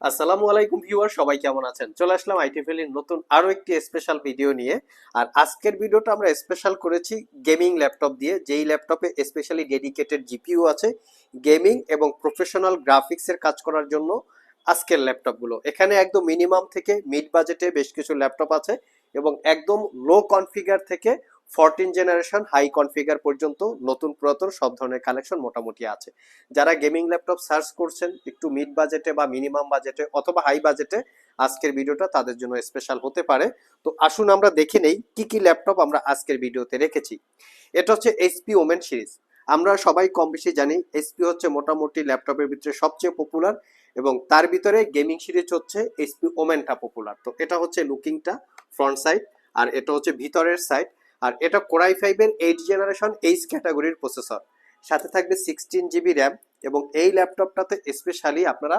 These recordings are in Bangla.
আসসালামু আলাইকুম ভিউয়ার, সবাই কেমন আছেন? চলে আসলাম আইটি ভ্যালির নতুন আরো একটি স্পেশাল ভিডিও নিয়ে। আর আজকের ভিডিওটা আমরা স্পেশাল করেছি গেমিং ল্যাপটপ দিয়ে, যেই ল্যাপটপে স্পেশালি ডেডিকেটেড জিপিইউ আছে গেমিং এবং প্রফেশনাল গ্রাফিক্সের কাজ করার জন্য। আজকের ল্যাপটপগুলো এখানে একদম মিনিমাম থেকে মিড বাজেটে বেশ কিছু ল্যাপটপ আছে এবং একদম লো কনফিগার থেকে 14 জেনারেশন হাই কনফিগার পর্যন্ত নতুন পুরাতন সব ধরনের কালেকশন মোটামুটি আছে। যারা গেমিং ল্যাপটপ সার্চ করছেন একটু মিড বাজেটে বা মিনিমাম বাজেটে অথবা হাই বাজেটে, আজকের ভিডিওটা তাদের জন্য স্পেশাল হতে পারে। তো আসুন আমরা দেখে নেই কি কি ল্যাপটপ আমরা আজকের ভিডিওতে রেখেছি। এটা হচ্ছে এইচপি ওমেন সিরিজ। আমরা সবাই কম বেশি জানি এইচপি হচ্ছে মোটামুটি ল্যাপটপের ভিতরে সবচেয়ে পপুলার এবং তার ভিতরে গেমিং সিরিজ হচ্ছে এইচপি ওমেনটা পপুলার। তো এটা হচ্ছে লুকিংটা ফ্রন্ট সাইড, আর এটা হচ্ছে ভিতরের সাইড। আর এটা কোরাই 5 এর 8 জেনারেশন এইচ ক্যাটাগরির প্রসেসর, সাথে থাকবে 16 জিবি র্যাম এবং এই ল্যাপটপটাতে স্পেশালি আপনারা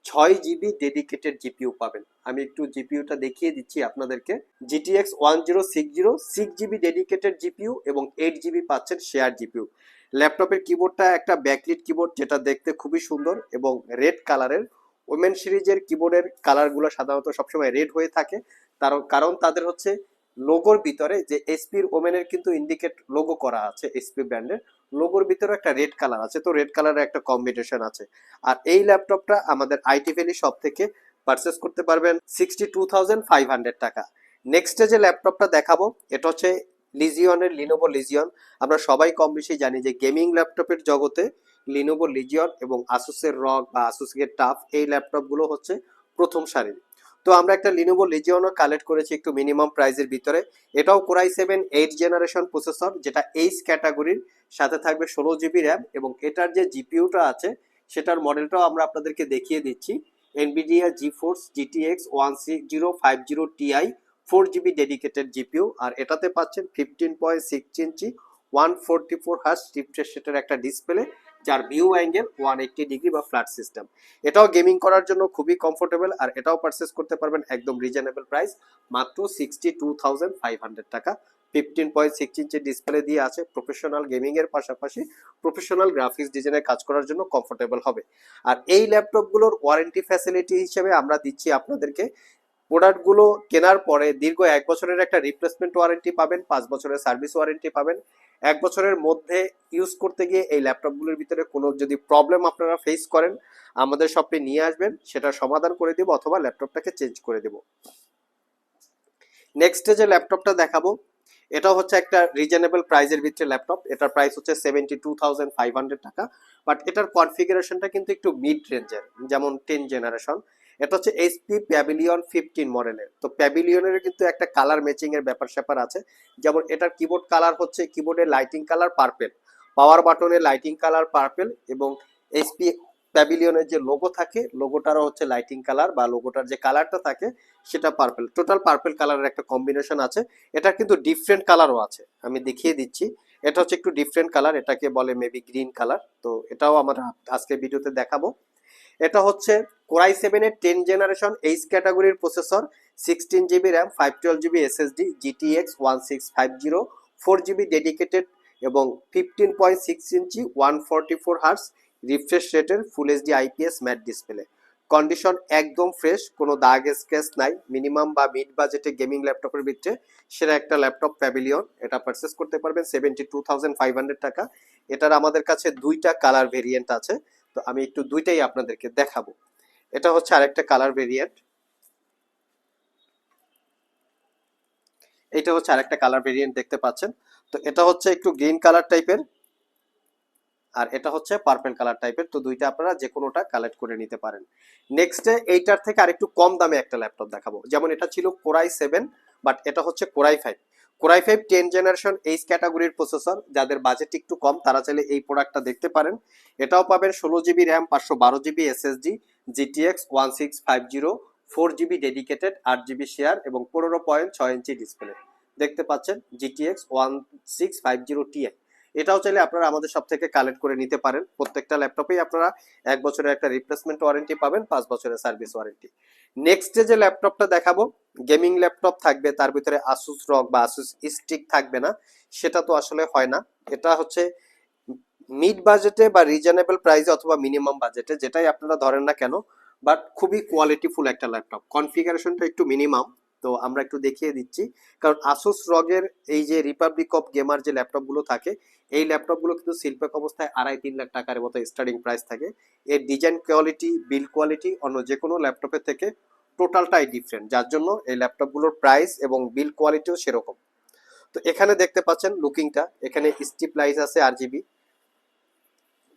6 জিবি ডেডিকেটেড জিপিইউ পাবেন। আমি একটু জিপিইউটা দেখিয়ে দিচ্ছি আপনাদেরকে। GTX 1060 6 জিবি ডেডিকেটেড জিপিইউ এবং 8 জিবি পাচ্ছেন শেয়ার জিপিইউ। ল্যাপটপের কিবোর্ডটা একটা ব্যাকলিট কিবোর্ড, যেটা দেখতে খুবই সুন্দর এবং রেড কালারের। ওমেন সিরিজের কিবোর্ডের কালারগুলো সাধারণত সবসময় রেড হয়ে থাকে, তার কারণ তাদের হচ্ছে লোগোর ভিতরে যে এসপির ওমেনের কিন্তু ইন্ডিকেট লোগো করা আছে, এসপি ব্র্যান্ডের লোগোর ভিতরে একটা রেড কালার আছে, তো রেড কালারের একটা কম্বিনেশন আছে। আর এই ল্যাপটপটা আমাদের আইটি ভ্যালি শপ থেকে পারচেস করতে পারবেন 62,500 টাকা। নেক্সটে যে ল্যাপটপটা দেখাবো এটা হচ্ছে লিজিয়নের লিনোভো লিজিয়ন। আমরা সবাই কম বেশি জানি যে গেমিং ল্যাপটপের জগতে লিনোভো লিজিয়ন এবং আসুসের রগ বা আসুসের টাফ এই ল্যাপটপগুলো হচ্ছে প্রথম সারির। তো আমরা একটা লিনোভো লিজিয়নও কালেক্ট করেছি একটু মিনিমাম প্রাইসের ভিতরে। এটাও কোরাই 7 8 জেনারেশন প্রসেসর, যেটা এইচ ক্যাটাগরির, সাথে থাকবে 16 জিবি র্যাম এবং এটার যে জিপিইউটা আছে সেটার মডেলটাও আমরা আপনাদেরকে দেখিয়ে দিচ্ছি। Nvidia GeForce GTX 1050 Ti 4 GB dedicated GPU. আর এটাতে পাচ্ছেন 15.6 ইঞ্চি 144 হার্জ রিফ্রেশ রেটের একটা ডিসপ্লে, যার ভিউ অ্যাঙ্গেল 180 ডিগ্রি বা ফ্ল্যাট সিস্টেম। এটাও গেমিং করার জন্য খুবই কমফোর্টেবল, আর এটাও পারচেস করতে পারবেন একদম রিজনেবল প্রাইস, মাত্র 62,500 টাকা। 15.6 ইঞ্চি ডিসপ্লে দিয়ে আছে, প্রফেশনাল গেমিং এর পাশাপাশি প্রফেশনাল গ্রাফিক্স ডিজাইনের কাজ করার জন্য কমফোর্টেবল হবে। আর এই ল্যাপটপগুলোর ওয়ারেন্টি ফ্যাসিলিটি হিসেবে আমরা দিচ্ছি আপনাদেরকে, প্রোডাক্টগুলো কেনার পরে দীর্ঘ 1 বছরের একটা রিপ্লেসমেন্ট ওয়ারেন্টি পাবেন, 5 বছরের সার্ভিস ওয়ারেন্টি পাবেন। 1 বছরের মধ্যে ইউজ করতে গিয়ে এই ল্যাপটপগুলোর ভিতরে কোনো যদি প্রবলেম আপনারা ফেস করেন, আমাদের শপে নিয়ে আসবেন, সেটা সমাধান করে দেব অথবা ল্যাপটপটাকে চেঞ্জ করে দেব। নেক্সটে যে ল্যাপটপটা দেখাবো এটা হচ্ছে একটা রিজনেবল প্রাইসের ভিতরে ল্যাপটপ। এটার প্রাইস হচ্ছে 72,500 টাকা, বাট এটার কনফিগারেশনটা কিন্তু একটু মিড রেঞ্জের, যেমন 10 জেনারেশন। এটা হচ্ছে এইচপি প্যাভিলিয়ন 15 মডেলের। তো প্যাভিলিয়নের কিন্তু একটা কালার ম্যাচিং এর ব্যাপার স্যাপার আছে, যেমন এটার কিবোর্ড কালার হচ্ছে কিবোর্ডের লাইটিং কালার পার্পেল, পাওয়ার বাটনের লাইটিং কালার পার্পেল এবং এইচপি প্যাভিলিয়নের যে লোগো থাকে লোগোটারও হচ্ছে লাইটিং কালার বা লোগোটার যে কালারটা থাকে সেটা পার্পেল, টোটাল পার্পেল কালারের একটা কম্বিনেশন আছে। এটা কিন্তু ডিফারেন্ট কালারও আছে, আমি দেখিয়ে দিচ্ছি। এটা হচ্ছে একটু ডিফারেন্ট কালার, এটাকে বলে মেবি গ্রিন কালার। তো এটাও আমরা আজকে ভিডিওতে দেখাবো। এটা হচ্ছে কোরাই 7 এর 10 জেনারেশন এইচ ক্যাটাগরির processor, 16 GB RAM 512 GB SSD, GTX 1650 4 GB dedicated এবং 15.6 ইঞ্চি 144 হার্জ রিফ্রেশ রেটের full HD IPS mat display. Condition একদম ফ্রেশ, কোনো দাগ স্ক্র্যাচ নাই। মিনিমাম বা মিড বাজেটে গেমিং ল্যাপটপের ভিতরে সেরা একটা ল্যাপটপ প্যাভিলিয়ন। এটা পারচেস করতে পারবেন 72,500 টাকা। এটার আমাদের কাছে দুইটা কালার ভেরিয়েন্ট আছে, তো আমি একটু দুইটাই আপনাদেরকে দেখাবো। এটা হচ্ছে আরেকটা কালার ভেরিয়েন্ট, এটা হচ্ছে আরেকটা কালার ভেরিয়েন্ট দেখতে পাচ্ছেন। তো এটা হচ্ছে একটু গ্রিন কালার টাইপের আর এটা হচ্ছে পার্পল কালার টাইপের। তো দুইটা আপনারা যে কোনোটা কালেক্ট করে নিতে পারেন। নেক্সটে এইটার থেকে আরেকটু কম দামে একটা ল্যাপটপ দেখাবো, যেমন এটা ছিল কোরাই 7 বাট এটা হচ্ছে কোরাই 5। কোরাই 5 10 জেনারেশন এইচ ক্যাটাগরির প্রসেসর, যাদের বাজেট একটু কম তারা চাইলে এই প্রোডাক্টটা দেখতে পারেন। এটাও পাবেন 16 GB RAM 512 GB SSD, GTX 1650 4 GB dedicated 8 GB share এবং 15.6 ইঞ্চি ডিসপ্লে দেখতে পাচ্ছেন, GTX 1650 Ti। এটাও চাইলে আপনারা আমাদের সব থেকে কালেক্ট করে নিতে পারেন। প্রত্যেকটা ল্যাপটপেই আপনারা 1 বছরের একটা রিপ্লেসমেন্ট ওয়ারেন্টি পাবেন, 5 বছরের সার্ভিস ওয়ারেন্টি। নেক্সট যে ল্যাপটপটা দেখাবো গেমিং ল্যাপটপ থাকবে, তার ভিতরে আসুস রগ বা আসুস স্টিক থাকবে না, সেটা তো আসলে হয় না। এটা হচ্ছে মিড বাজেটে বা রিজনেবল প্রাইসে অথবা মিনিমাম বাজেটে, যেটাই আপনারা ধরেন না কেন, বাট খুবই কোয়ালিটিফুল একটা ল্যাপটপ। কনফিগারেশনটা একটু মিনিমাম, তো আমরা একটু দেখিয়ে দিচ্ছি। কারণ আসুস রগের এই যে রিপাবলিক অফ গেমার যে ল্যাপটপগুলো থাকে, এই ল্যাপটপগুলো কিন্তু শিল্পক অবস্থায় 2.5-3 লাখ টাকার মতো স্টার্টিং প্রাইস থাকে। এর ডিজাইন কোয়ালিটি, বিল্ড কোয়ালিটি অন্য যে কোনো ল্যাপটপের থেকে টোটালটাই ডিফারেন্ট, যার জন্য এই ল্যাপটপগুলোর প্রাইস এবং বিল্ড কোয়ালিটিও সেরকম। তো এখানে দেখতে পাচ্ছেন লুকিংটা, এখানে স্টিপ লাইট আছে RGB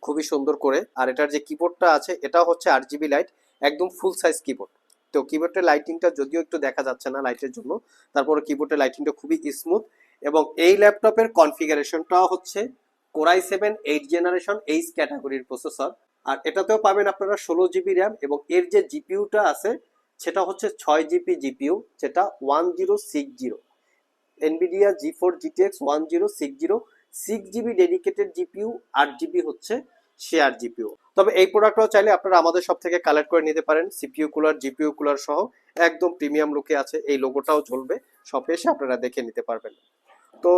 খুবই সুন্দর করে। আর এটার যে কিবোর্ডটা আছে এটাও হচ্ছে RGB লাইট, একদম ফুল সাইজ কিবোর্ড। তো কিবোর্ডের লাইটিংটা যদিও একটু দেখা যাচ্ছে না লাইটের জন্য, তারপরে কিবোর্ডের লাইটিংটা খুবই স্মুথ। এবং এই ল্যাপটপের কনফিগারেশনটাও হচ্ছে কোরাই 7 8 জেনারেশন এইচ ক্যাটাগরির প্রসেসর। আর এটাতেও পাবেন আপনারা 16 GB র্যাম, এবং এর যে জিপিইউটা আছে সেটা হচ্ছে 6 GB জিপিইউ, যেটা 1060 এনভিডিয়া জি4 GTX 1060, 6 GB dedicated GPU, 8 GB হচ্ছে শেয়ার জিপিইউ। তবে এই প্রোডাক্টটাও চাইলে আপনারা আমাদের সব থেকে কালেক্ট করে নিতে পারেন, সিপিইউ কুলার জিপিইউ কুলার সহ একদম প্রিমিয়াম লুকে আছে। এই লোগোটাও জ্বলবে, শপে এসে আপনারা দেখে নিতে পারবেন। তো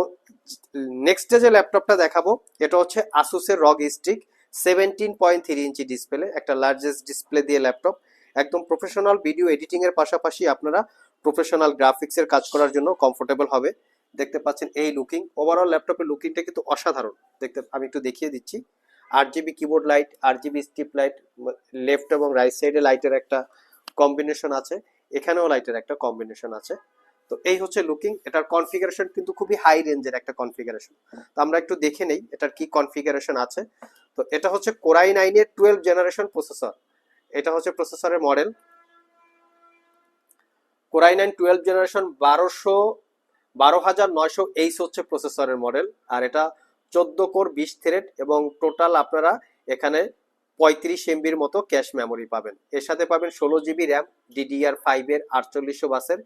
নেক্সট যে ল্যাপটপটা দেখাবো এটা হচ্ছে আসুসের রগ স্টিক 17.3 ইঞ্চি ডিসপ্লে, একটা লার্জেস্ট ডিসপ্লে দিয়ে ল্যাপটপ। একদম প্রফেশনাল ভিডিও এডিটিং এর পাশাপাশি আপনারা প্রফেশনাল গ্রাফিক্স এর কাজ করার জন্য কমফোর্টেবল হবে। দেখতে পাচ্ছেন এই লুকিং, ওভারঅল ল্যাপটপের লুকিংটা কিন্তু অসাধারণ। দেখতে আমি একটু দেখিয়ে দিচ্ছি। 8 GB keyboard light, 8 GB strip light, left এবং রাইট সাইডে লাইটের একটা কম্বিনেশন আছে, এখানেও লাইটের একটা কম্বিনেশন আছে। তো এই হচ্ছে লুকিং। এটার কনফিগারেশন কিন্তু খুবই হাই রেঞ্জের একটা কনফিগারেশন। তো আমরা একটু দেখে নেই এটার কি কনফিগারেশন আছে। তো এটা হচ্ছে কোরাই 9 এর 12 জেনারেশন প্রসেসর। এটা হচ্ছে প্রসেসরের মডেল কোরাই 9 12 জেনারেশন 12900H হচ্ছে প্রসেসরের মডেল। আর এটা 14 কোর 20 থ্রেড, এবং টোটাল আপনারা এখানে 35 MBর মতো ক্যাশ মেমোরি পাবেন। এর সাথে পাবেন 16 GB র্যাম DDR5 এর 4800 বাসের।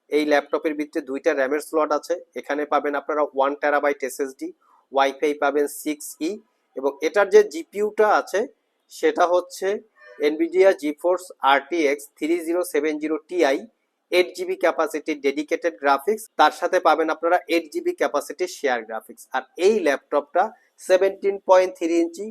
এই ল্যাপটপের ভিতরে 2টা র্যামের স্লট আছে। এখানে পাবেন আপনারা 1 TB SSD, ওয়াইফাই পাবেন 6E, এবং এটার যে জিপিইউটা আছে সেটা হচ্ছে Nvidia GeForce RTX 3070 Ti, 8 GB ক্যাপাসিটির ডেডিকেটেড গ্রাফিক্স, তার সাথে পাবেন আপনারা 8 GB ক্যাপাসিটির শেয়ার গ্রাফিক্স। আর এই ল্যাপটপটা 17.3 ইঞ্চি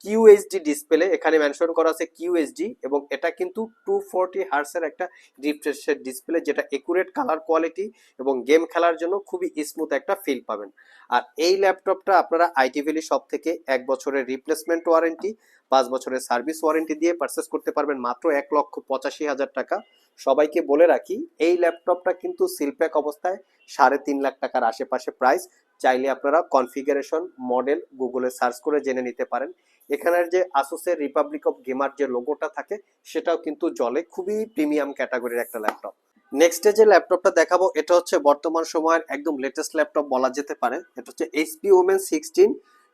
কিউএইচডি ডিসপ্লে, এখানে মেনশন করা আছে কিউএইচডি, এবং এটা কিন্তু 240 হার্টসের একটা রিফ্রেশের ডিসপ্লে, যেটা একুরেট কালার কোয়ালিটি এবং গেম খেলার জন্য খুবই স্মুথ একটা ফিল পাবেন। আর এই ল্যাপটপটা আপনারা আইটি ভ্যালি শপ থেকে 1 বছরের রিপ্লেসমেন্ট ওয়ারেন্টি, 5 বছরের সার্ভিস ওয়ারেন্টি দিয়ে পারচেস করতে পারবেন মাত্র 1,85,000 টাকা। সবাইকে বলে রাখি এই ল্যাপটপটা কিন্তু সিলপ্যাক অবস্থায় 3.5 লাখ টাকার আশেপাশে প্রাইস। চাইলে আপনারা কনফিগারেশন মডেল গুগলে সার্চ করে জেনে নিতে পারেন। এখানের যে আসুসের রিপাবলিক অফ গেমার যে লোগোটা থাকে সেটাও কিন্তু জলে, খুবই প্রিমিয়াম ক্যাটাগরির একটা ল্যাপটপ। নেক্সটে যে ল্যাপটপটা দেখাবো এটা হচ্ছে বর্তমান সময়ের একদম লেটেস্ট ল্যাপটপ বলা যেতে পারে। এটা হচ্ছে HP Omen 16,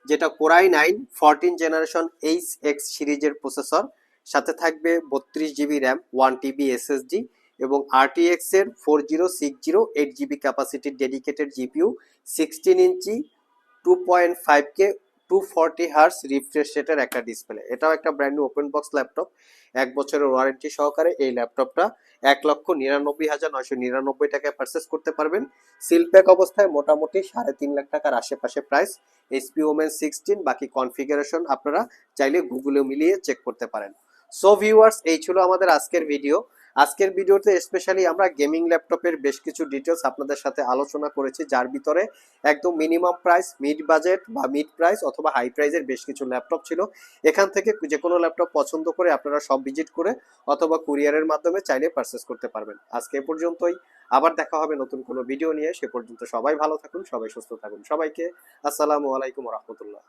যেটা কোরাই 9 14 জেনারেশন HX সিরিজের প্রসেসর। সাথে থাকবে 32 GB র্যাম, 1 TB SSD, এবং RTX এর 4060 8 GB ক্যাপাসিটির ডেডিকেটেড জিপিইউ, 16 ইঞ্চি 2.5K 240 হার্স রিফ্রেশ রেটের একটা ডিসপ্লে। এটাও একটা brand new open box laptop, 1 বছরের ওয়ারেন্টি সহকারে। এই ল্যাপটপটা 1,99,999 টাকায় পারচেস করতে পারবেন। সিলপ্যাক অবস্থায় মোটামুটি 3.5 লাখ টাকার আশেপাশে প্রাইস HP Omen 16। বাকি কনফিগারেশন আপনারা চাইলে গুগলে মিলিয়ে চেক করতে পারেন। সো ভিউয়ার্স, এই ছিল আমাদের আজকের ভিডিও। আজকের ভিডিওতে স্পেশালি আমরা গেমিং ল্যাপটপের বেশ কিছু ডিটেলস আপনাদের সাথে আলোচনা করেছি, যার ভিতরে একদম মিনিমাম প্রাইস, মিড বাজেট বা মিড প্রাইস অথবা হাই প্রাইসের বেশ কিছু ল্যাপটপ ছিল। এখান থেকে যে কোনো ল্যাপটপ পছন্দ করে আপনারা সব ভিজিট করে অথবা কুরিয়ারের মাধ্যমে চাইলে পারচেস করতে পারবেন। আজকে এ পর্যন্তই, আবার দেখা হবে নতুন কোনো ভিডিও নিয়ে। সে পর্যন্ত সবাই ভালো থাকুন, সবাই সুস্থ থাকুন। সবাইকে আসসালামু আলাইকুম রহমতুল্লাহ।